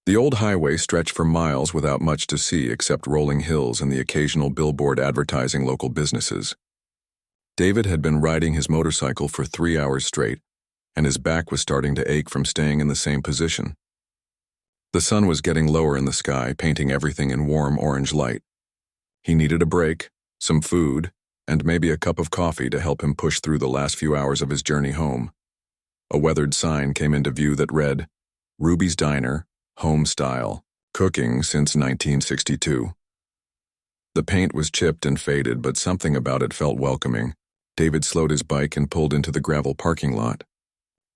The old highway stretched for miles without much to see except rolling hills and the occasional billboard advertising local businesses. David had been riding his motorcycle for 3 hours straight, and his back was starting to ache from staying in the same position. The sun was getting lower in the sky, painting everything in warm orange light. He needed a break, some food, and maybe a cup of coffee to help him push through the last few hours of his journey home. A weathered sign came into view that read, "Ruby's Diner, Home Style, Cooking since 1962. The paint was chipped and faded, but something about it felt welcoming. David slowed his bike and pulled into the gravel parking lot.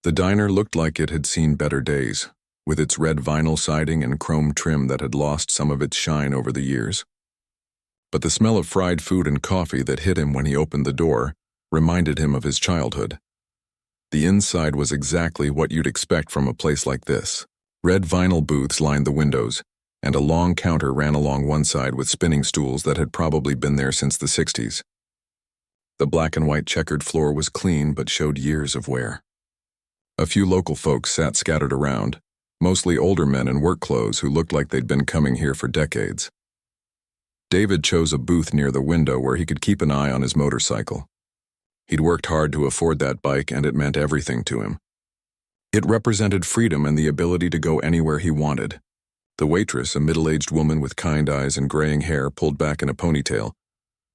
The diner looked like it had seen better days, with its red vinyl siding and chrome trim that had lost some of its shine over the years. But the smell of fried food and coffee that hit him when he opened the door reminded him of his childhood. The inside was exactly what you'd expect from a place like this. Red vinyl booths lined the windows, and a long counter ran along one side with spinning stools that had probably been there since the 60s. The black and white checkered floor was clean but showed years of wear. A few local folks sat scattered around, mostly older men in work clothes who looked like they'd been coming here for decades. David chose a booth near the window where he could keep an eye on his motorcycle. He'd worked hard to afford that bike, and it meant everything to him. It represented freedom and the ability to go anywhere he wanted. The waitress, a middle-aged woman with kind eyes and graying hair pulled back in a ponytail,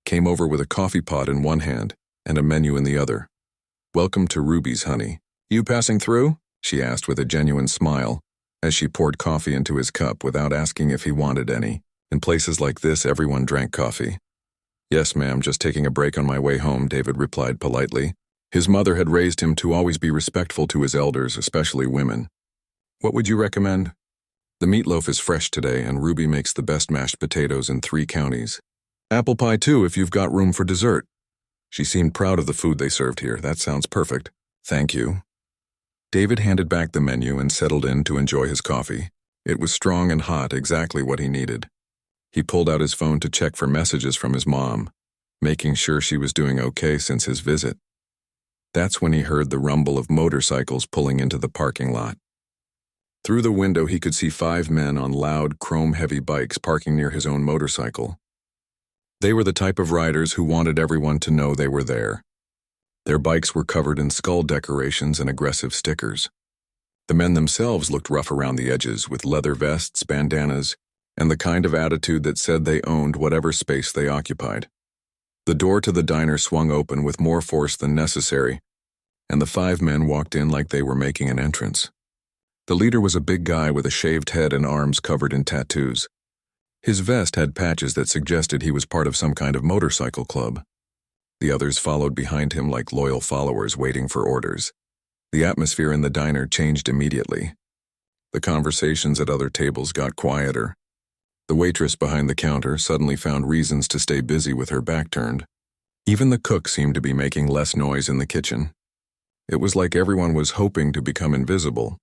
came over with a coffee pot in one hand and a menu in the other. "Welcome to Ruby's, honey. You passing through?" she asked with a genuine smile, as she poured coffee into his cup without asking if he wanted any. In places like this, everyone drank coffee. "Yes, ma'am, just taking a break on my way home," David replied politely. His mother had raised him to always be respectful to his elders, especially women. "What would you recommend?" "The meatloaf is fresh today, and Ruby makes the best mashed potatoes in 3 counties. Apple pie too, if you've got room for dessert." She seemed proud of the food they served here. "That sounds perfect. Thank you." David handed back the menu and settled in to enjoy his coffee. It was strong and hot, exactly what he needed. He pulled out his phone to check for messages from his mom, making sure she was doing okay since his visit. That's when he heard the rumble of motorcycles pulling into the parking lot. Through the window, he could see 5 men on loud, chrome-heavy bikes parking near his own motorcycle. They were the type of riders who wanted everyone to know they were there. Their bikes were covered in skull decorations and aggressive stickers. The men themselves looked rough around the edges, with leather vests, bandanas, and the kind of attitude that said they owned whatever space they occupied. The door to the diner swung open with more force than necessary, and the 5 men walked in like they were making an entrance. The leader was a big guy with a shaved head and arms covered in tattoos. His vest had patches that suggested he was part of some kind of motorcycle club. The others followed behind him like loyal followers waiting for orders. The atmosphere in the diner changed immediately. The conversations at other tables got quieter. The waitress behind the counter suddenly found reasons to stay busy with her back turned. Even the cook seemed to be making less noise in the kitchen. It was like everyone was hoping to become invisible.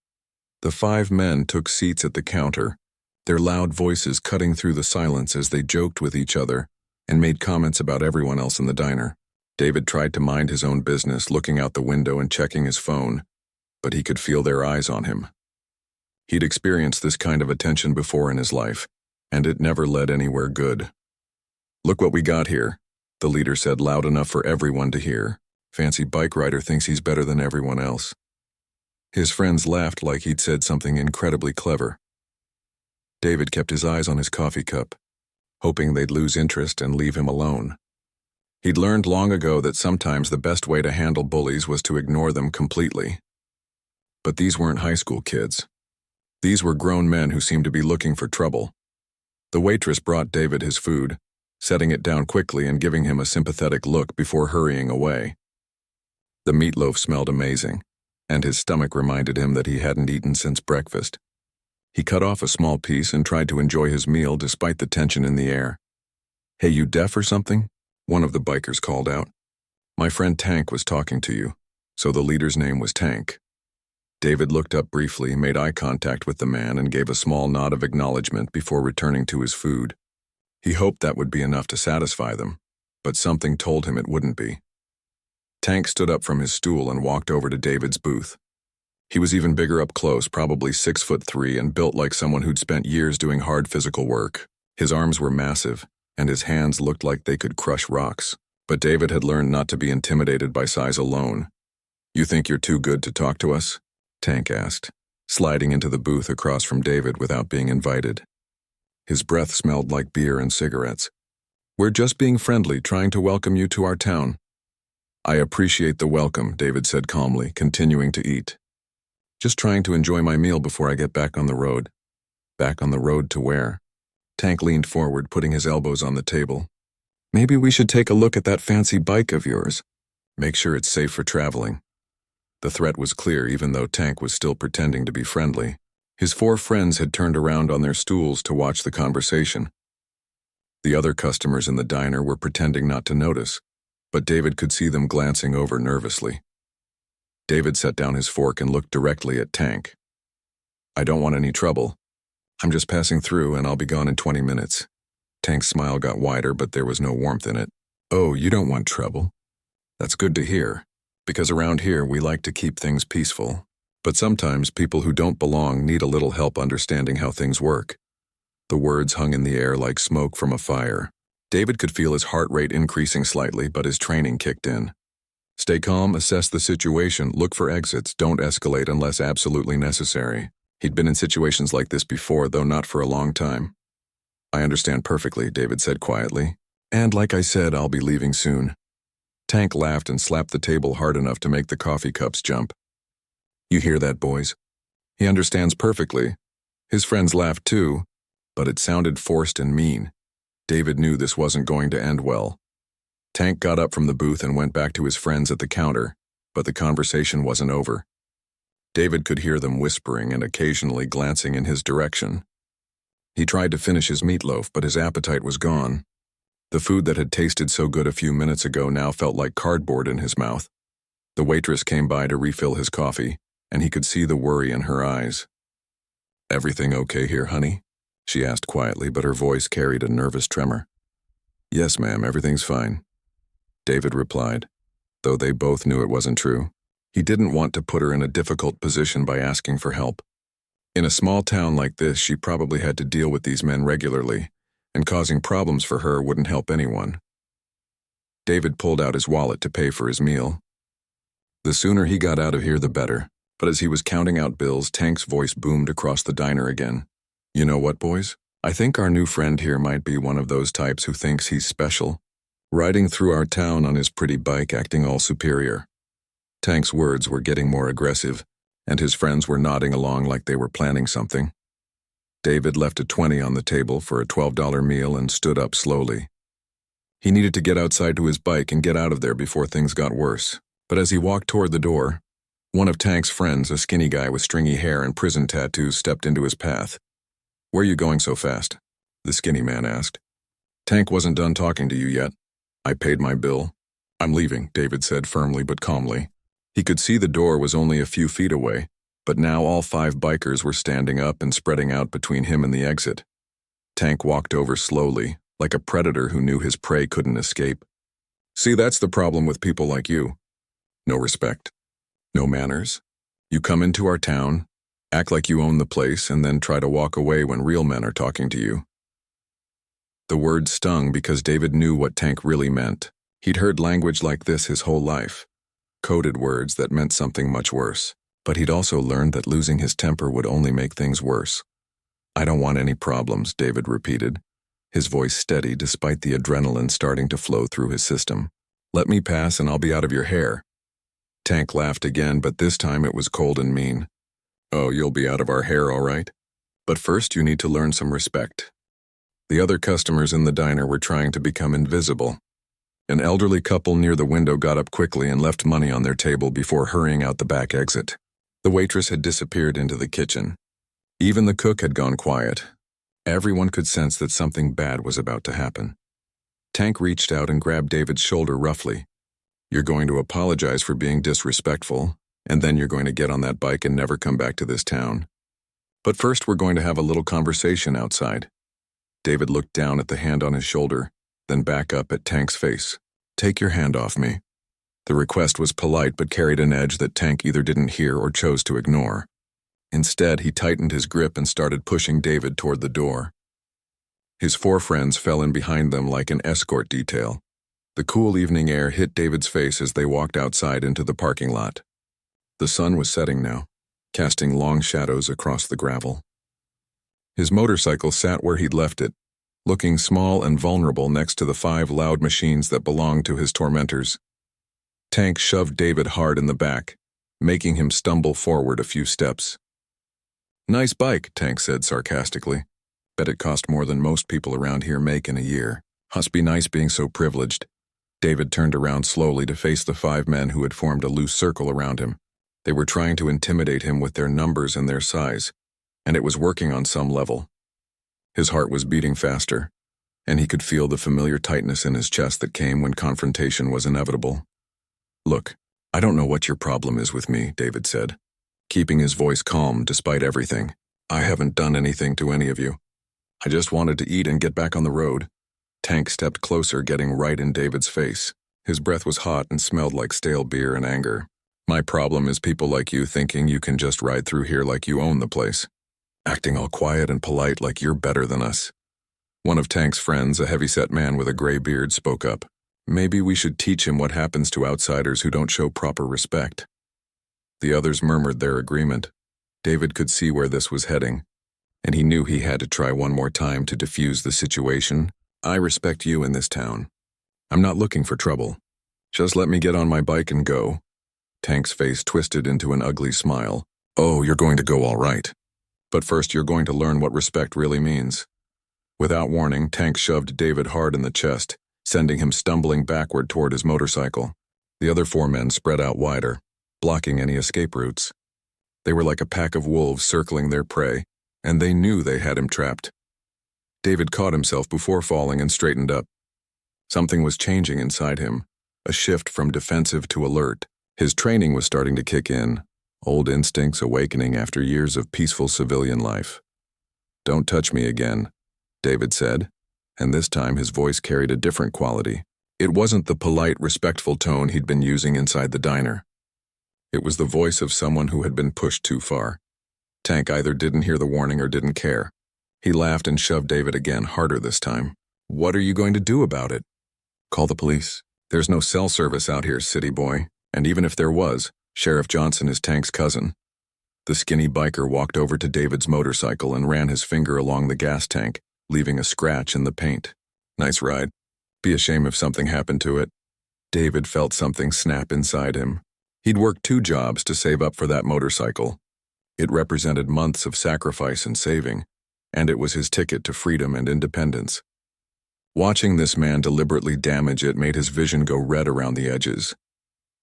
The 5 men took seats at the counter, their loud voices cutting through the silence as they joked with each other and made comments about everyone else in the diner. David tried to mind his own business, looking out the window and checking his phone, but he could feel their eyes on him. He'd experienced this kind of attention before in his life, and it never led anywhere good. "Look what we got here," the leader said loud enough for everyone to hear. "Fancy bike rider thinks he's better than everyone else." His friends laughed like he'd said something incredibly clever. David kept his eyes on his coffee cup, hoping they'd lose interest and leave him alone. He'd learned long ago that sometimes the best way to handle bullies was to ignore them completely. But these weren't high school kids. These were grown men who seemed to be looking for trouble. The waitress brought David his food, setting it down quickly and giving him a sympathetic look before hurrying away. The meatloaf smelled amazing, and his stomach reminded him that he hadn't eaten since breakfast. He cut off a small piece and tried to enjoy his meal despite the tension in the air. "Hey, you deaf or something?" one of the bikers called out. "My friend Tank was talking to you." So the leader's name was Tank. David looked up briefly, made eye contact with the man, and gave a small nod of acknowledgement before returning to his food. He hoped that would be enough to satisfy them, but something told him it wouldn't be. Tank stood up from his stool and walked over to David's booth. He was even bigger up close, probably 6'3", and built like someone who'd spent years doing hard physical work. His arms were massive, and his hands looked like they could crush rocks. But David had learned not to be intimidated by size alone. "You think you're too good to talk to us?" Tank asked, sliding into the booth across from David without being invited. His breath smelled like beer and cigarettes. "We're just being friendly, trying to welcome you to our town." "I appreciate the welcome," David said calmly, continuing to eat. "Just trying to enjoy my meal before I get back on the road." "Back on the road to where?" Tank leaned forward, putting his elbows on the table. "Maybe we should take a look at that fancy bike of yours. Make sure it's safe for traveling." The threat was clear, even though Tank was still pretending to be friendly. His 4 friends had turned around on their stools to watch the conversation. The other customers in the diner were pretending not to notice, but David could see them glancing over nervously. David set down his fork and looked directly at Tank. "I don't want any trouble. I'm just passing through and I'll be gone in 20 minutes. Tank's smile got wider, but there was no warmth in it. "Oh, you don't want trouble? That's good to hear, because around here we like to keep things peaceful. But sometimes people who don't belong need a little help understanding how things work." The words hung in the air like smoke from a fire. David could feel his heart rate increasing slightly, but his training kicked in. Stay calm, assess the situation, look for exits, don't escalate unless absolutely necessary. He'd been in situations like this before, though not for a long time. "I understand perfectly," David said quietly. "And like I said, I'll be leaving soon." Tank laughed and slapped the table hard enough to make the coffee cups jump. "You hear that, boys? He understands perfectly." His friends laughed too, but it sounded forced and mean. David knew this wasn't going to end well. Tank got up from the booth and went back to his friends at the counter, but the conversation wasn't over. David could hear them whispering and occasionally glancing in his direction. He tried to finish his meatloaf, but his appetite was gone. The food that had tasted so good a few minutes ago now felt like cardboard in his mouth. The waitress came by to refill his coffee, and he could see the worry in her eyes. "Everything okay here, honey?" she asked quietly, but her voice carried a nervous tremor. "Yes, ma'am, everything's fine," David replied, though they both knew it wasn't true. He didn't want to put her in a difficult position by asking for help. In a small town like this, she probably had to deal with these men regularly, and causing problems for her wouldn't help anyone. David pulled out his wallet to pay for his meal. The sooner he got out of here, the better, but as he was counting out bills, Tank's voice boomed across the diner again. "You know what, boys? I think our new friend here might be one of those types who thinks he's special, riding through our town on his pretty bike, acting all superior." Tank's words were getting more aggressive, and his friends were nodding along like they were planning something. David left a 20 on the table for a $12 meal and stood up slowly. He needed to get outside to his bike and get out of there before things got worse. But as he walked toward the door, one of Tank's friends, a skinny guy with stringy hair and prison tattoos, stepped into his path. "Where are you going so fast?" the skinny man asked. "Tank wasn't done talking to you yet. I paid my bill. I'm leaving," David said firmly but calmly. He could see the door was only a few feet away, but now all 5 bikers were standing up and spreading out between him and the exit. Tank walked over slowly, like a predator who knew his prey couldn't escape. "See, that's the problem with people like you. No respect. No manners. You come into our town, act like you own the place, and then try to walk away when real men are talking to you." The word stung because David knew what Tank really meant. He'd heard language like this his whole life. Coded words that meant something much worse. But he'd also learned that losing his temper would only make things worse. "I don't want any problems," David repeated, his voice steady despite the adrenaline starting to flow through his system. "Let me pass and I'll be out of your hair." Tank laughed again, but this time it was cold and mean. "Oh, you'll be out of our hair, all right? But first you need to learn some respect." The other customers in the diner were trying to become invisible. An elderly couple near the window got up quickly and left money on their table before hurrying out the back exit. The waitress had disappeared into the kitchen. Even the cook had gone quiet. Everyone could sense that something bad was about to happen. Tank reached out and grabbed David's shoulder roughly. "You're going to apologize for being disrespectful, and then you're going to get on that bike and never come back to this town. But first we're going to have a little conversation outside." David looked down at the hand on his shoulder, then back up at Tank's face. "Take your hand off me." The request was polite but carried an edge that Tank either didn't hear or chose to ignore. Instead, he tightened his grip and started pushing David toward the door. His four friends fell in behind them like an escort detail. The cool evening air hit David's face as they walked outside into the parking lot. The sun was setting now, casting long shadows across the gravel. His motorcycle sat where he'd left it, looking small and vulnerable next to the 5 loud machines that belonged to his tormentors. Tank shoved David hard in the back, making him stumble forward a few steps. "Nice bike," Tank said sarcastically. "Bet it cost more than most people around here make in a year. Must be nice being so privileged." David turned around slowly to face the 5 men who had formed a loose circle around him. They were trying to intimidate him with their numbers and their size, and it was working on some level. His heart was beating faster, and he could feel the familiar tightness in his chest that came when confrontation was inevitable. "Look, I don't know what your problem is with me," David said, keeping his voice calm despite everything. "I haven't done anything to any of you. I just wanted to eat and get back on the road." Tank stepped closer, getting right in David's face. His breath was hot and smelled like stale beer and anger. "My problem is people like you thinking you can just ride through here like you own the place. Acting all quiet and polite like you're better than us." One of Tank's friends, a heavyset man with a gray beard, spoke up. "Maybe we should teach him what happens to outsiders who don't show proper respect." The others murmured their agreement. David could see where this was heading, and he knew he had to try one more time to defuse the situation. "I respect you in this town. I'm not looking for trouble. Just let me get on my bike and go." Tank's face twisted into an ugly smile. "Oh, you're going to go all right. But first you're going to learn what respect really means." Without warning, Tank shoved David hard in the chest, sending him stumbling backward toward his motorcycle. The other 4 men spread out wider, blocking any escape routes. They were like a pack of wolves circling their prey, and they knew they had him trapped. David caught himself before falling and straightened up. Something was changing inside him, a shift from defensive to alert. His training was starting to kick in, old instincts awakening after years of peaceful civilian life. "Don't touch me again," David said, and this time his voice carried a different quality. It wasn't the polite, respectful tone he'd been using inside the diner. It was the voice of someone who had been pushed too far. Tank either didn't hear the warning or didn't care. He laughed and shoved David again, harder this time. "What are you going to do about it?" "Call the police. There's no cell service out here, city boy. And even if there was, Sheriff Johnson is Tank's cousin." The skinny biker walked over to David's motorcycle and ran his finger along the gas tank, leaving a scratch in the paint. "Nice ride. Be a shame if something happened to it." David felt something snap inside him. He'd worked 2 jobs to save up for that motorcycle. It represented months of sacrifice and saving, and it was his ticket to freedom and independence. Watching this man deliberately damage it made his vision go red around the edges.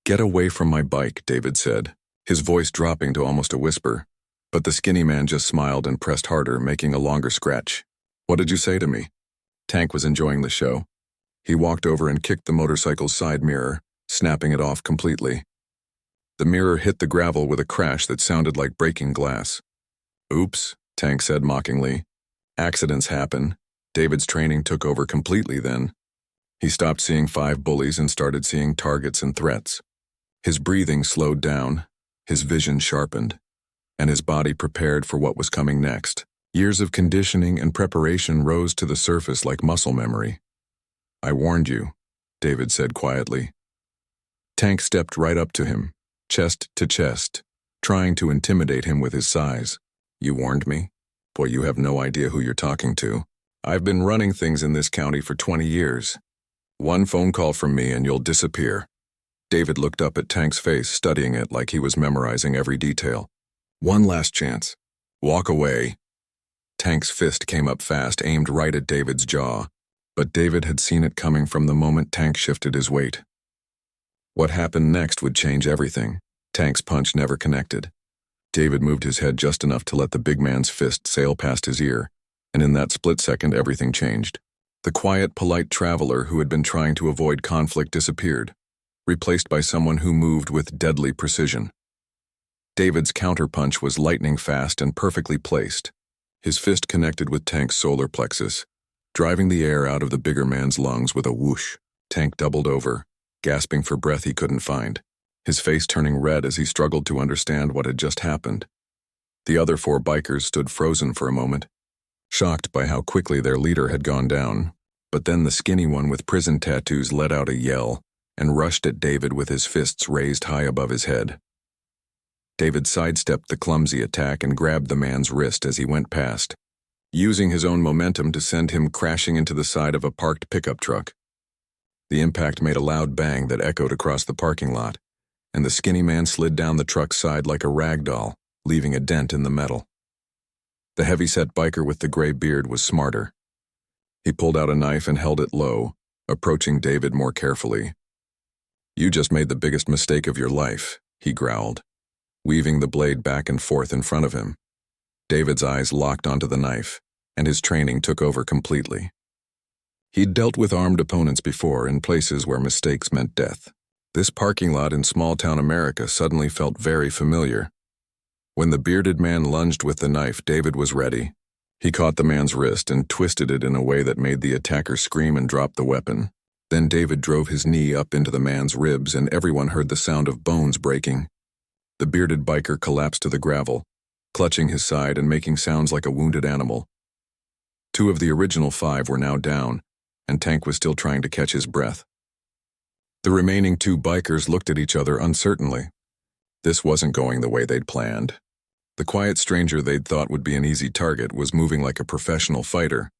"Get away from my bike," David said, his voice dropping to almost a whisper. But the skinny man just smiled and pressed harder, making a longer scratch. "What did you say to me?" Tank was enjoying the show. He walked over and kicked the motorcycle's side mirror, snapping it off completely. The mirror hit the gravel with a crash that sounded like breaking glass. "Oops," Tank said mockingly. "Accidents happen." David's training took over completely then. He stopped seeing 5 bullies and started seeing targets and threats. His breathing slowed down, his vision sharpened, and his body prepared for what was coming next. Years of conditioning and preparation rose to the surface like muscle memory. "I warned you," David said quietly. Tank stepped right up to him, chest to chest, trying to intimidate him with his size. "You warned me? Boy, you have no idea who you're talking to. I've been running things in this county for 20 years. One phone call from me and you'll disappear." David looked up at Tank's face, studying it like he was memorizing every detail. "One last chance. Walk away." Tank's fist came up fast, aimed right at David's jaw, but David had seen it coming from the moment Tank shifted his weight. What happened next would change everything. Tank's punch never connected. David moved his head just enough to let the big man's fist sail past his ear, and in that split second everything changed. The quiet, polite traveler who had been trying to avoid conflict disappeared, replaced by someone who moved with deadly precision. David's counterpunch was lightning fast and perfectly placed. His fist connected with Tank's solar plexus, driving the air out of the bigger man's lungs with a whoosh. Tank doubled over, gasping for breath he couldn't find, his face turning red as he struggled to understand what had just happened. The other 4 bikers stood frozen for a moment, shocked by how quickly their leader had gone down. But then the skinny one with prison tattoos let out a yell and rushed at David with his fists raised high above his head. David sidestepped the clumsy attack and grabbed the man's wrist as he went past, using his own momentum to send him crashing into the side of a parked pickup truck. The impact made a loud bang that echoed across the parking lot, and the skinny man slid down the truck's side like a rag doll, leaving a dent in the metal. The heavy-set biker with the gray beard was smarter. He pulled out a knife and held it low, approaching David more carefully. "You just made the biggest mistake of your life," he growled, weaving the blade back and forth in front of him. David's eyes locked onto the knife, and his training took over completely. He'd dealt with armed opponents before in places where mistakes meant death. This parking lot in small-town America suddenly felt very familiar. When the bearded man lunged with the knife, David was ready. He caught the man's wrist and twisted it in a way that made the attacker scream and drop the weapon. Then David drove his knee up into the man's ribs and everyone heard the sound of bones breaking. The bearded biker collapsed to the gravel, clutching his side and making sounds like a wounded animal. 2 of the original 5 were now down, and Tank was still trying to catch his breath. The remaining 2 bikers looked at each other uncertainly. This wasn't going the way they'd planned. The quiet stranger they'd thought would be an easy target was moving like a professional fighter.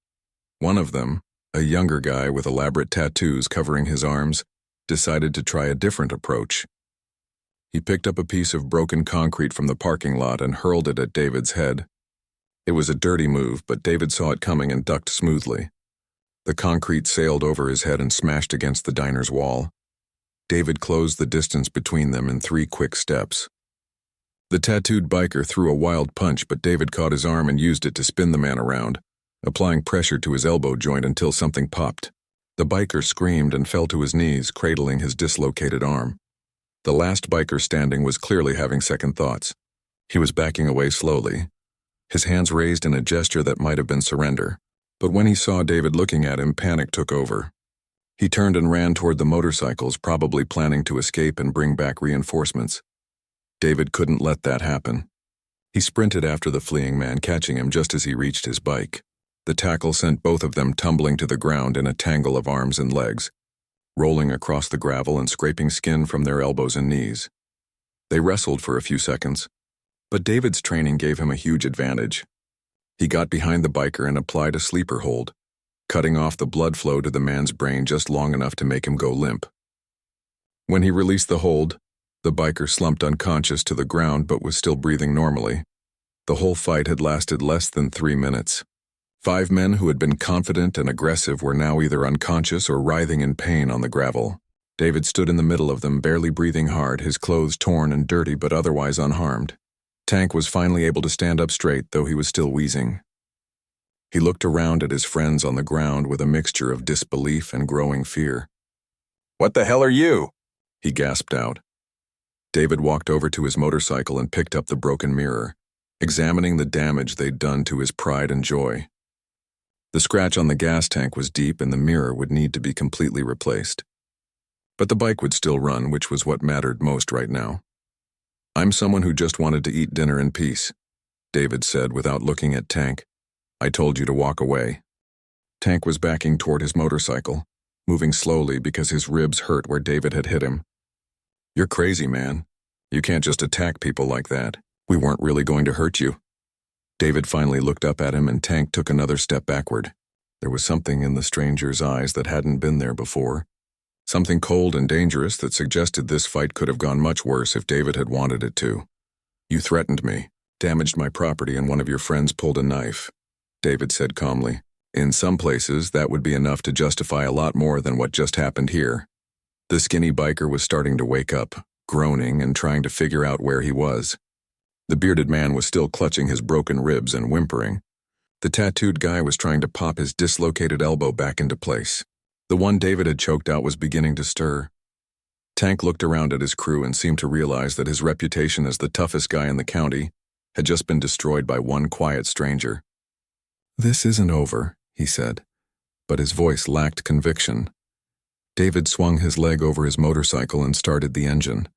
One of them, a younger guy with elaborate tattoos covering his arms, decided to try a different approach. He picked up a piece of broken concrete from the parking lot and hurled it at David's head. It was a dirty move, but David saw it coming and ducked smoothly. The concrete sailed over his head and smashed against the diner's wall. David closed the distance between them in 3 quick steps. The tattooed biker threw a wild punch, but David caught his arm and used it to spin the man around, applying pressure to his elbow joint until something popped. The biker screamed and fell to his knees, cradling his dislocated arm. The last biker standing was clearly having second thoughts. He was backing away slowly, his hands raised in a gesture that might have been surrender. But when he saw David looking at him, panic took over. He turned and ran toward the motorcycles, probably planning to escape and bring back reinforcements. David couldn't let that happen. He sprinted after the fleeing man, catching him just as he reached his bike. The tackle sent both of them tumbling to the ground in a tangle of arms and legs, rolling across the gravel and scraping skin from their elbows and knees. They wrestled for a few seconds, but David's training gave him a huge advantage. He got behind the biker and applied a sleeper hold, cutting off the blood flow to the man's brain just long enough to make him go limp. When he released the hold, the biker slumped unconscious to the ground but was still breathing normally. The whole fight had lasted less than 3 minutes. 5 men who had been confident and aggressive were now either unconscious or writhing in pain on the gravel. David stood in the middle of them, barely breathing hard, his clothes torn and dirty but otherwise unharmed. Tank was finally able to stand up straight, though he was still wheezing. He looked around at his friends on the ground with a mixture of disbelief and growing fear. "What the hell are you?" he gasped out. David walked over to his motorcycle and picked up the broken mirror, examining the damage they'd done to his pride and joy. The scratch on the gas tank was deep and the mirror would need to be completely replaced. But the bike would still run, which was what mattered most right now. "I'm someone who just wanted to eat dinner in peace," David said without looking at Tank. "I told you to walk away." Tank was backing toward his motorcycle, moving slowly because his ribs hurt where David had hit him. "You're crazy, man. You can't just attack people like that. We weren't really going to hurt you." David finally looked up at him and Tank took another step backward. There was something in the stranger's eyes that hadn't been there before. Something cold and dangerous that suggested this fight could have gone much worse if David had wanted it to. "You threatened me, damaged my property, and one of your friends pulled a knife," David said calmly. "In some places, that would be enough to justify a lot more than what just happened here." The skinny biker was starting to wake up, groaning and trying to figure out where he was. The bearded man was still clutching his broken ribs and whimpering. The tattooed guy was trying to pop his dislocated elbow back into place. The one David had choked out was beginning to stir. Tank looked around at his crew and seemed to realize that his reputation as the toughest guy in the county had just been destroyed by one quiet stranger. "This isn't over," he said, but his voice lacked conviction. David swung his leg over his motorcycle and started the engine.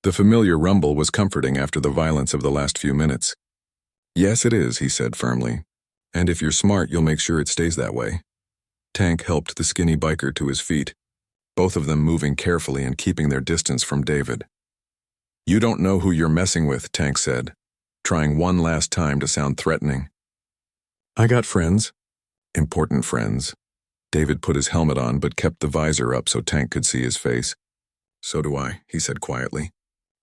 The familiar rumble was comforting after the violence of the last few minutes. "Yes, it is," he said firmly. "And if you're smart, you'll make sure it stays that way." Tank helped the skinny biker to his feet, both of them moving carefully and keeping their distance from David. "You don't know who you're messing with," Tank said, trying one last time to sound threatening. "I got friends. Important friends." David put his helmet on but kept the visor up so Tank could see his face. "So do I," he said quietly.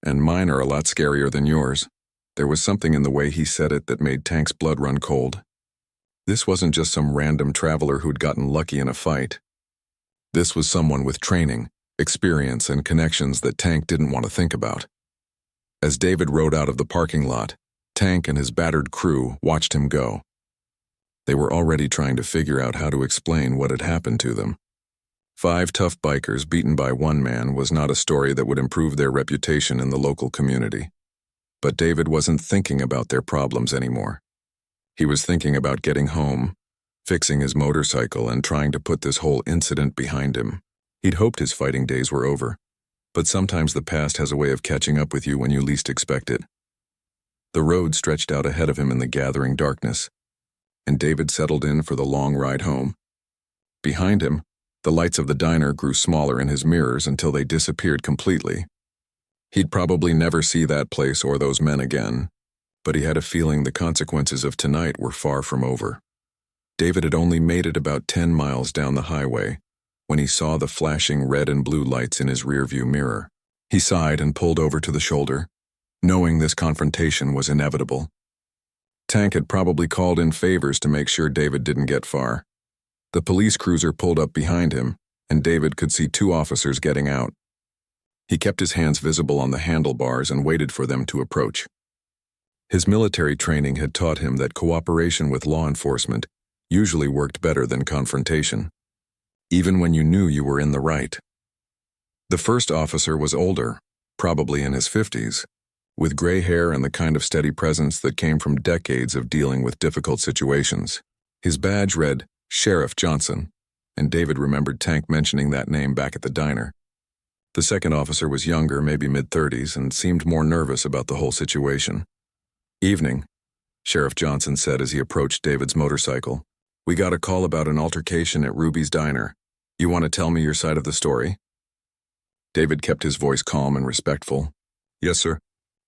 "And mine are a lot scarier than yours." There was something in the way he said it that made Tank's blood run cold. This wasn't just some random traveler who'd gotten lucky in a fight. This was someone with training, experience, and connections that Tank didn't want to think about. As David rode out of the parking lot, Tank and his battered crew watched him go. They were already trying to figure out how to explain what had happened to them. 5 tough bikers beaten by one man was not a story that would improve their reputation in the local community. But David wasn't thinking about their problems anymore. He was thinking about getting home, fixing his motorcycle, and trying to put this whole incident behind him. He'd hoped his fighting days were over, but sometimes the past has a way of catching up with you when you least expect it. The road stretched out ahead of him in the gathering darkness, and David settled in for the long ride home. Behind him, the lights of the diner grew smaller in his mirrors until they disappeared completely. He'd probably never see that place or those men again, but he had a feeling the consequences of tonight were far from over. David had only made it about 10 miles down the highway when he saw the flashing red and blue lights in his rearview mirror. He sighed and pulled over to the shoulder, knowing this confrontation was inevitable. Tank had probably called in favors to make sure David didn't get far. The police cruiser pulled up behind him, and David could see 2 officers getting out. He kept his hands visible on the handlebars and waited for them to approach. His military training had taught him that cooperation with law enforcement usually worked better than confrontation, even when you knew you were in the right. The first officer was older, probably in his 50s, with gray hair and the kind of steady presence that came from decades of dealing with difficult situations. His badge read Sheriff Johnson, and David remembered Tank mentioning that name back at the diner. The second officer was younger, maybe mid-30s, and seemed more nervous about the whole situation. "Evening," Sheriff Johnson said as he approached David's motorcycle. "We got a call about an altercation at Ruby's Diner. You want to tell me your side of the story?" David kept his voice calm and respectful. "Yes, sir.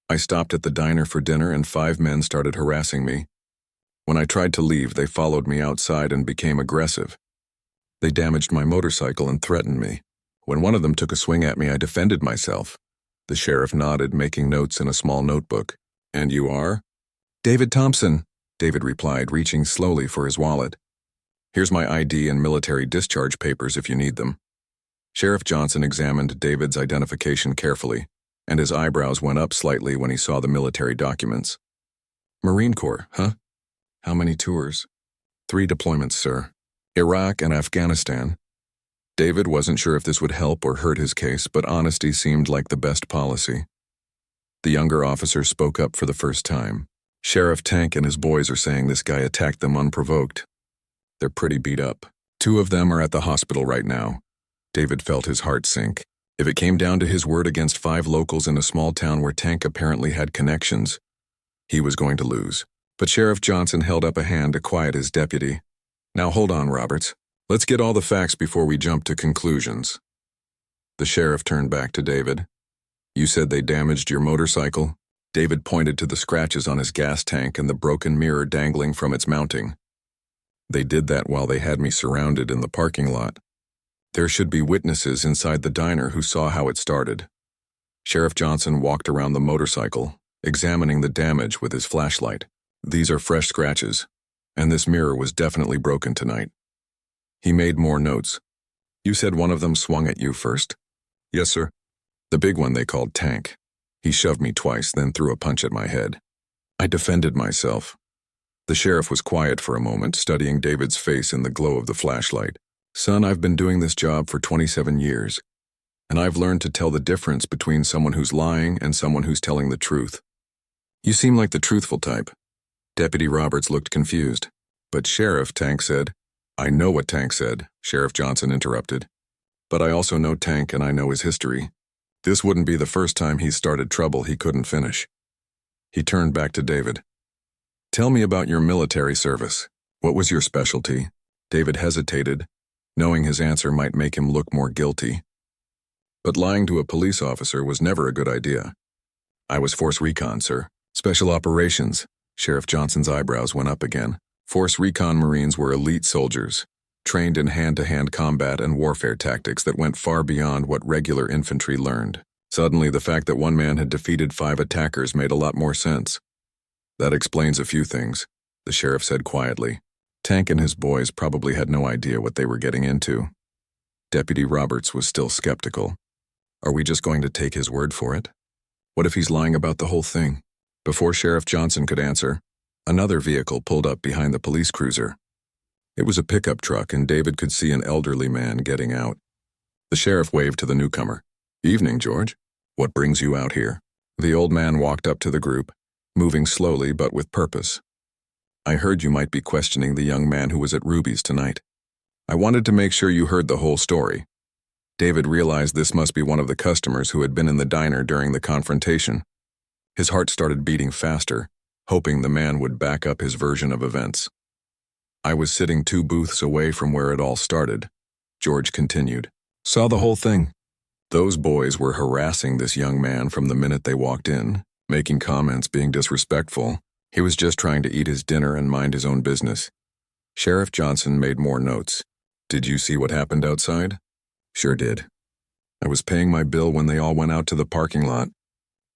I stopped at the diner for dinner and 5 men started harassing me. When I tried to leave, they followed me outside and became aggressive. They damaged my motorcycle and threatened me. When one of them took a swing at me, I defended myself." The sheriff nodded, making notes in a small notebook. "And you are?" "David Thompson," David replied, reaching slowly for his wallet. "Here's my ID and military discharge papers if you need them." Sheriff Johnson examined David's identification carefully, and his eyebrows went up slightly when he saw the military documents. "Marine Corps, huh? How many tours?" "3 deployments, sir. Iraq and Afghanistan." David wasn't sure if this would help or hurt his case, but honesty seemed like the best policy. The younger officer spoke up for the first time. "Sheriff Tank and his boys are saying this guy attacked them unprovoked. They're pretty beat up. 2 of them are at the hospital right now." David felt his heart sink. If it came down to his word against 5 locals in a small town where Tank apparently had connections, he was going to lose. But Sheriff Johnson held up a hand to quiet his deputy. "Now hold on, Roberts. Let's get all the facts before we jump to conclusions." The sheriff turned back to David. "You said they damaged your motorcycle?" David pointed to the scratches on his gas tank and the broken mirror dangling from its mounting. "They did that while they had me surrounded in the parking lot. There should be witnesses inside the diner who saw how it started." Sheriff Johnson walked around the motorcycle, examining the damage with his flashlight. "These are fresh scratches, and this mirror was definitely broken tonight." He made more notes. "You said one of them swung at you first?" "Yes, sir. The big one they called Tank. He shoved me twice, then threw a punch at my head. I defended myself." The sheriff was quiet for a moment, studying David's face in the glow of the flashlight. "Son, I've been doing this job for 27 years, and I've learned to tell the difference between someone who's lying and someone who's telling the truth. You seem like the truthful type." Deputy Roberts looked confused. "But Sheriff," Tank said. "I know what Tank said," Sheriff Johnson interrupted. But I also know Tank and I know his history. This wouldn't be the first time he started trouble he couldn't finish. He turned back to David. Tell me about your military service. What was your specialty? David hesitated, knowing his answer might make him look more guilty. But lying to a police officer was never a good idea. I was Force Recon, sir. Special Operations. Sheriff Johnson's eyebrows went up again. Force Recon Marines were elite soldiers, trained in hand-to-hand combat and warfare tactics that went far beyond what regular infantry learned. Suddenly, the fact that one man had defeated 5 attackers made a lot more sense. That explains a few things, the sheriff said quietly. Tank and his boys probably had no idea what they were getting into. Deputy Roberts was still skeptical. Are we just going to take his word for it? What if he's lying about the whole thing? Before Sheriff Johnson could answer, another vehicle pulled up behind the police cruiser. It was a pickup truck, and David could see an elderly man getting out. The sheriff waved to the newcomer. Evening, George. What brings you out here? The old man walked up to the group, moving slowly but with purpose. I heard you might be questioning the young man who was at Ruby's tonight. I wanted to make sure you heard the whole story. David realized this must be one of the customers who had been in the diner during the confrontation. His heart started beating faster, hoping the man would back up his version of events. I was sitting 2 booths away from where it all started, George continued. Saw the whole thing. Those boys were harassing this young man from the minute they walked in, making comments, being disrespectful. He was just trying to eat his dinner and mind his own business. Sheriff Johnson made more notes. Did you see what happened outside? Sure did. I was paying my bill when they all went out to the parking lot.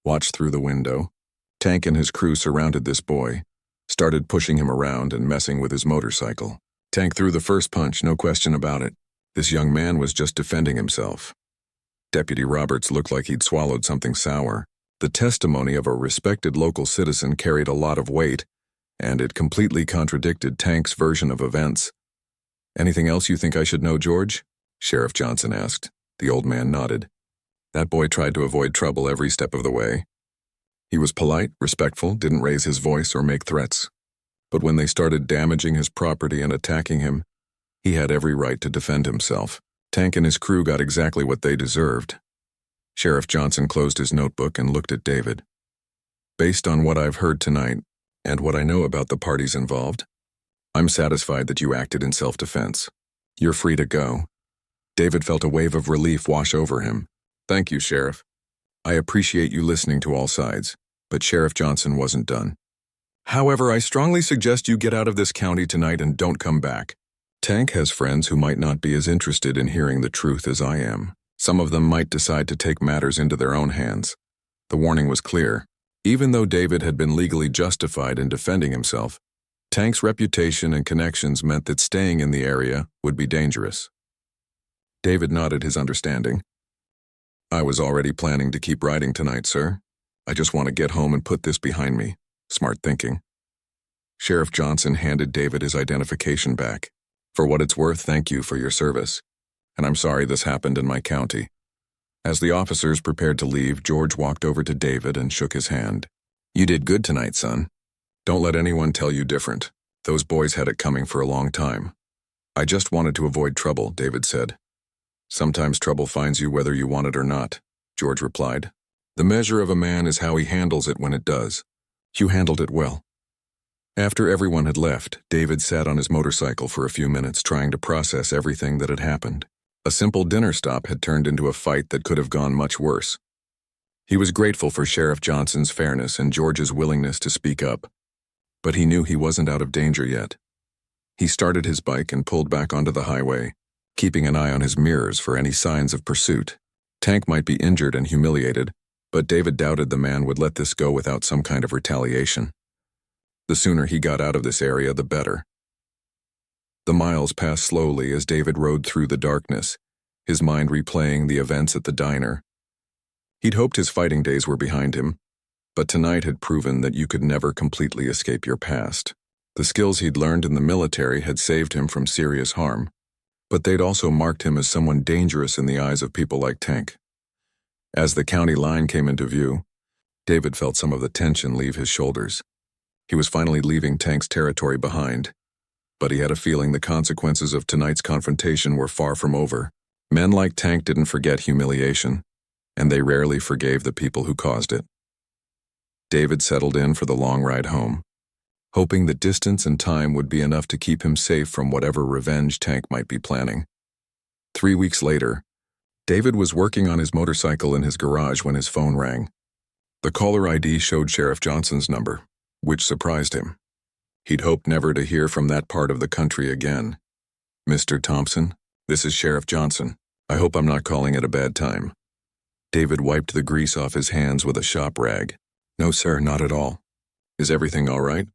Watched through the window. Tank and his crew surrounded this boy, started pushing him around and messing with his motorcycle. Tank threw the first punch, no question about it. This young man was just defending himself. Deputy Roberts looked like he'd swallowed something sour. The testimony of a respected local citizen carried a lot of weight, and it completely contradicted Tank's version of events. Anything else you think I should know, George? Sheriff Johnson asked. The old man nodded. That boy tried to avoid trouble every step of the way. He was polite, respectful, didn't raise his voice or make threats. But when they started damaging his property and attacking him, he had every right to defend himself. Tank and his crew got exactly what they deserved. Sheriff Johnson closed his notebook and looked at David. Based on what I've heard tonight, and what I know about the parties involved, I'm satisfied that you acted in self-defense. You're free to go. David felt a wave of relief wash over him. Thank you, Sheriff. I appreciate you listening to all sides, but Sheriff Johnson wasn't done. However, I strongly suggest you get out of this county tonight and don't come back. Tank has friends who might not be as interested in hearing the truth as I am. Some of them might decide to take matters into their own hands. The warning was clear. Even though David had been legally justified in defending himself, Tank's reputation and connections meant that staying in the area would be dangerous. David nodded his understanding. I was already planning to keep riding tonight, sir. I just want to get home and put this behind me. Smart thinking. Sheriff Johnson handed David his identification back. For what it's worth, thank you for your service. And I'm sorry this happened in my county. As the officers prepared to leave, George walked over to David and shook his hand. You did good tonight, son. Don't let anyone tell you different. Those boys had it coming for a long time. I just wanted to avoid trouble, David said. Sometimes trouble finds you whether you want it or not, George replied. The measure of a man is how he handles it when it does. You handled it well. After everyone had left, David sat on his motorcycle for a few minutes trying to process everything that had happened. A simple dinner stop had turned into a fight that could have gone much worse. He was grateful for Sheriff Johnson's fairness and George's willingness to speak up. But he knew he wasn't out of danger yet. He started his bike and pulled back onto the highway, keeping an eye on his mirrors for any signs of pursuit. Tank might be injured and humiliated, but David doubted the man would let this go without some kind of retaliation. The sooner he got out of this area, the better. The miles passed slowly as David rode through the darkness, his mind replaying the events at the diner. He'd hoped his fighting days were behind him, but tonight had proven that you could never completely escape your past. The skills he'd learned in the military had saved him from serious harm, but they'd also marked him as someone dangerous in the eyes of people like Tank. As the county line came into view, David felt some of the tension leave his shoulders. He was finally leaving Tank's territory behind, but he had a feeling the consequences of tonight's confrontation were far from over. Men like Tank didn't forget humiliation, and they rarely forgave the people who caused it. David settled in for the long ride home, hoping that distance and time would be enough to keep him safe from whatever revenge Tank might be planning. 3 weeks later, David was working on his motorcycle in his garage when his phone rang. The caller ID showed Sheriff Johnson's number, which surprised him. He'd hoped never to hear from that part of the country again. "Mr. Thompson, this is Sheriff Johnson. I hope I'm not calling at a bad time." David wiped the grease off his hands with a shop rag. "No, sir, not at all. Is everything all right?"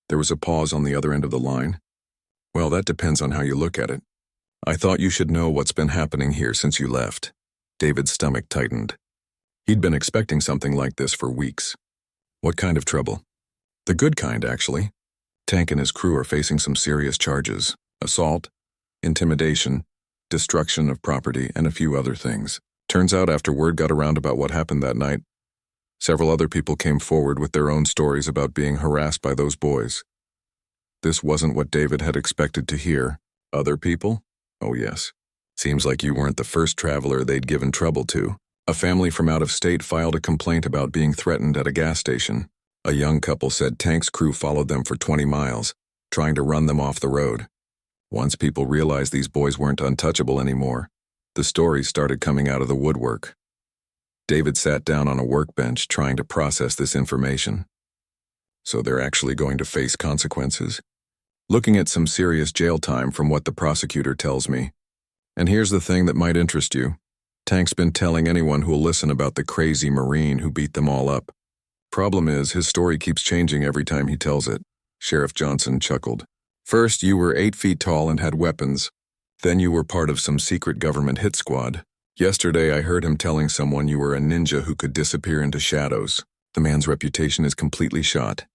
There was a pause on the other end of the line. "Well, that depends on how you look at it. I thought you should know what's been happening here since you left." David's stomach tightened. He'd been expecting something like this for weeks. "What kind of trouble?" "The good kind, actually. Tank and his crew are facing some serious charges: assault, intimidation, destruction of property, and a few other things. Turns out after word got around about what happened that night, several other people came forward with their own stories about being harassed by those boys." This wasn't what David had expected to hear. "Other people?" "Oh yes. Seems like you weren't the first traveler they'd given trouble to. A family from out of state filed a complaint about being threatened at a gas station. A young couple said Tank's crew followed them for 20 miles, trying to run them off the road. Once people realized these boys weren't untouchable anymore, the stories started coming out of the woodwork." David sat down on a workbench trying to process this information. "So they're actually going to face consequences? Looking at some serious jail time from what the prosecutor tells me. And here's the thing that might interest you. Tank's been telling anyone who'll listen about the crazy Marine who beat them all up. Problem is, his story keeps changing every time he tells it." Sheriff Johnson chuckled. "First, you were 8 feet tall and had weapons. Then you were part of some secret government hit squad. Yesterday I heard him telling someone you were a ninja who could disappear into shadows. The man's reputation is completely shot."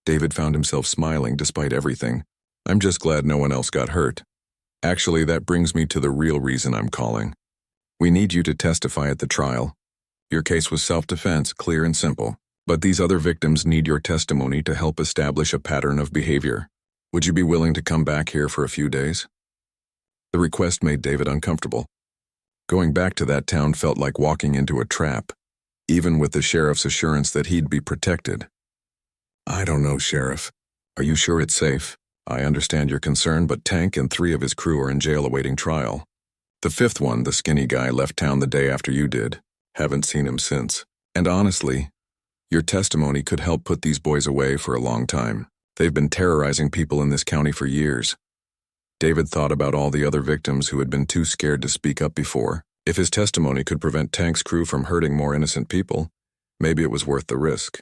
David found himself smiling despite everything. "I'm just glad no one else got hurt. Actually, that brings me to the real reason I'm calling. We need you to testify at the trial. Your case was self-defense, clear and simple. But these other victims need your testimony to help establish a pattern of behavior. Would you be willing to come back here for a few days?" The request made David uncomfortable. Going back to that town felt like walking into a trap, even with the sheriff's assurance that he'd be protected. "I don't know, Sheriff. Are you sure it's safe? I understand your concern, but Tank and 3 of his crew are in jail awaiting trial. The 5th one, the skinny guy, left town the day after you did. Haven't seen him since. And honestly, your testimony could help put these boys away for a long time. They've been terrorizing people in this county for years." David thought about all the other victims who had been too scared to speak up before. If his testimony could prevent Tank's crew from hurting more innocent people, maybe it was worth the risk.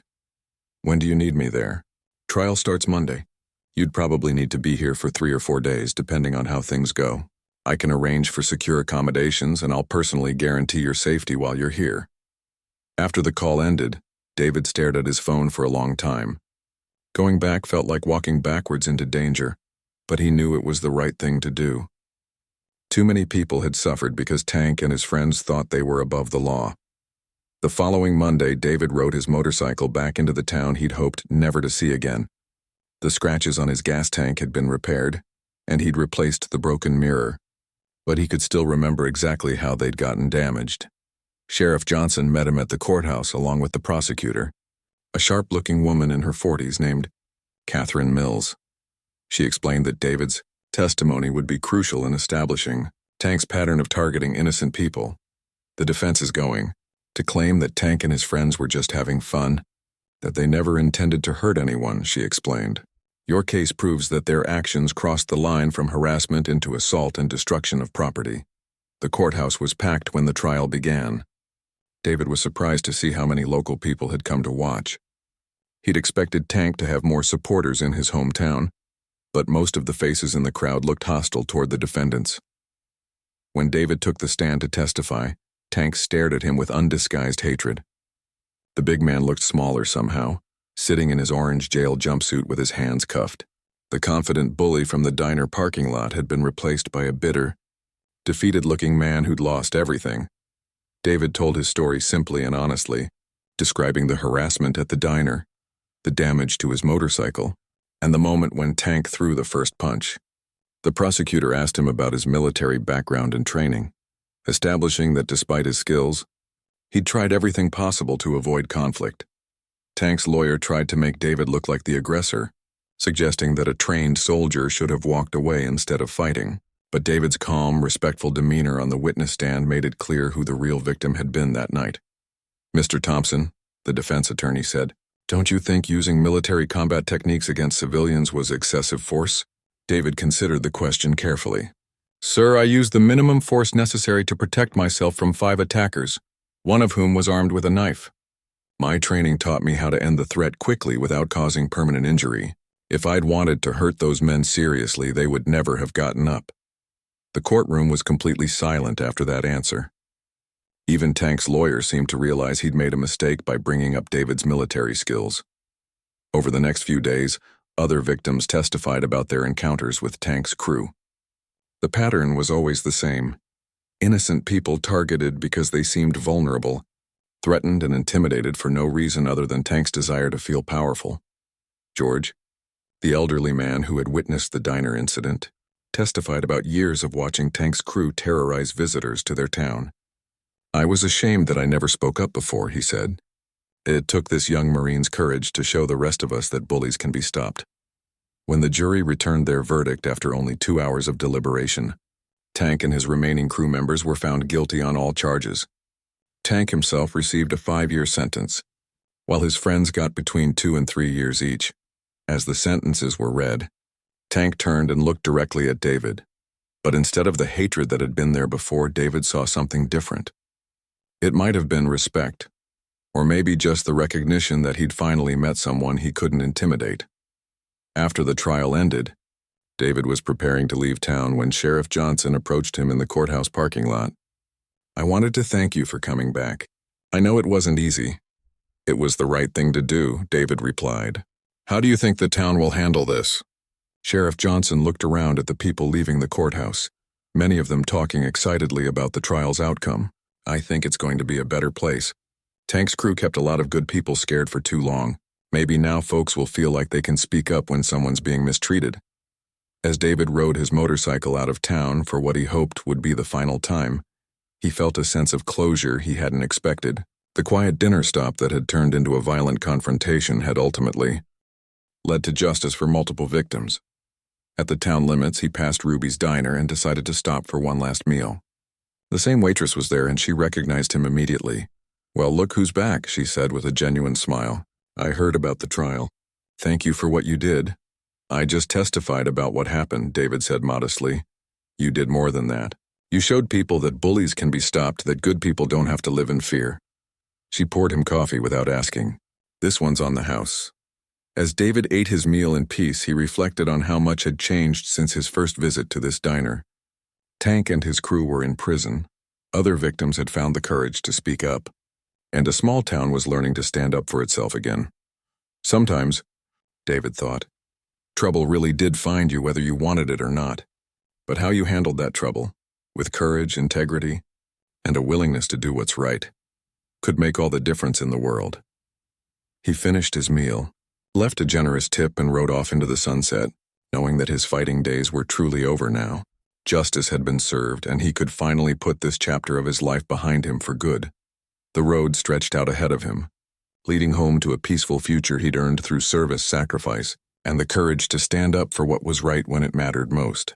"When do you need me there?" "Trial starts Monday. You'd probably need to be here for 3 or 4 days, depending on how things go. I can arrange for secure accommodations, and I'll personally guarantee your safety while you're here." After the call ended, David stared at his phone for a long time. Going back felt like walking backwards into danger, but he knew it was the right thing to do. Too many people had suffered because Tank and his friends thought they were above the law. The following Monday, David rode his motorcycle back into the town he'd hoped never to see again. The scratches on his gas tank had been repaired, and he'd replaced the broken mirror, but he could still remember exactly how they'd gotten damaged. Sheriff Johnson met him at the courthouse along with the prosecutor, a sharp-looking woman in her 40s named Catherine Mills. She explained that David's testimony would be crucial in establishing Tank's pattern of targeting innocent people. The defense is going to claim that Tank and his friends were just having fun, that they never intended to hurt anyone, she explained. Your case proves that their actions crossed the line from harassment into assault and destruction of property. The courthouse was packed when the trial began. David was surprised to see how many local people had come to watch. He'd expected Tank to have more supporters in his hometown, but most of the faces in the crowd looked hostile toward the defendants. When David took the stand to testify, Tank stared at him with undisguised hatred. The big man looked smaller somehow, sitting in his orange jail jumpsuit with his hands cuffed. The confident bully from the diner parking lot had been replaced by a bitter, defeated-looking man who'd lost everything. David told his story simply and honestly, describing the harassment at the diner, the damage to his motorcycle, and the moment when Tank threw the first punch. The prosecutor asked him about his military background and training, establishing that despite his skills, he'd tried everything possible to avoid conflict. Tank's lawyer tried to make David look like the aggressor, suggesting that a trained soldier should have walked away instead of fighting. But David's calm, respectful demeanor on the witness stand made it clear who the real victim had been that night. "Mr. Thompson," the defense attorney said, "don't you think using military combat techniques against civilians was excessive force?" David considered the question carefully. "Sir, I used the minimum force necessary to protect myself from 5 attackers, one of whom was armed with a knife. My training taught me how to end the threat quickly without causing permanent injury. If I'd wanted to hurt those men seriously, they would never have gotten up." The courtroom was completely silent after that answer. Even Tank's lawyer seemed to realize he'd made a mistake by bringing up David's military skills. Over the next few days, other victims testified about their encounters with Tank's crew. The pattern was always the same: innocent people targeted because they seemed vulnerable, threatened and intimidated for no reason other than Tank's desire to feel powerful. George, the elderly man who had witnessed the diner incident, testified about years of watching Tank's crew terrorize visitors to their town. "I was ashamed that I never spoke up before," he said. "It took this young Marine's courage to show the rest of us that bullies can be stopped." When the jury returned their verdict after only 2 hours of deliberation, Tank and his remaining crew members were found guilty on all charges. Tank himself received a 5-year sentence, while his friends got between 2 and 3 years each. As the sentences were read, Tank turned and looked directly at David. But instead of the hatred that had been there before, David saw something different. It might have been respect, or maybe just the recognition that he'd finally met someone he couldn't intimidate. After the trial ended, David was preparing to leave town when Sheriff Johnson approached him in the courthouse parking lot. "I wanted to thank you for coming back. I know it wasn't easy." "It was the right thing to do," David replied. "How do you think the town will handle this?" Sheriff Johnson looked around at the people leaving the courthouse, many of them talking excitedly about the trial's outcome. "I think it's going to be a better place. Tank's crew kept a lot of good people scared for too long. Maybe now folks will feel like they can speak up when someone's being mistreated." As David rode his motorcycle out of town for what he hoped would be the final time, he felt a sense of closure he hadn't expected. The quiet dinner stop that had turned into a violent confrontation had ultimately led to justice for multiple victims. At the town limits, he passed Ruby's diner and decided to stop for one last meal. The same waitress was there and she recognized him immediately. "Well, look who's back," she said with a genuine smile. "I heard about the trial. Thank you for what you did." "I just testified about what happened," David said modestly. "You did more than that. You showed people that bullies can be stopped, that good people don't have to live in fear." She poured him coffee without asking. "This one's on the house." As David ate his meal in peace, he reflected on how much had changed since his first visit to this diner. Tank and his crew were in prison. Other victims had found the courage to speak up. And a small town was learning to stand up for itself again. Sometimes, David thought, trouble really did find you whether you wanted it or not. But how you handled that trouble, with courage, integrity, and a willingness to do what's right, could make all the difference in the world. He finished his meal, left a generous tip, and rode off into the sunset, knowing that his fighting days were truly over now. Justice had been served, and he could finally put this chapter of his life behind him for good. The road stretched out ahead of him, leading home to a peaceful future he'd earned through service, sacrifice, and the courage to stand up for what was right when it mattered most.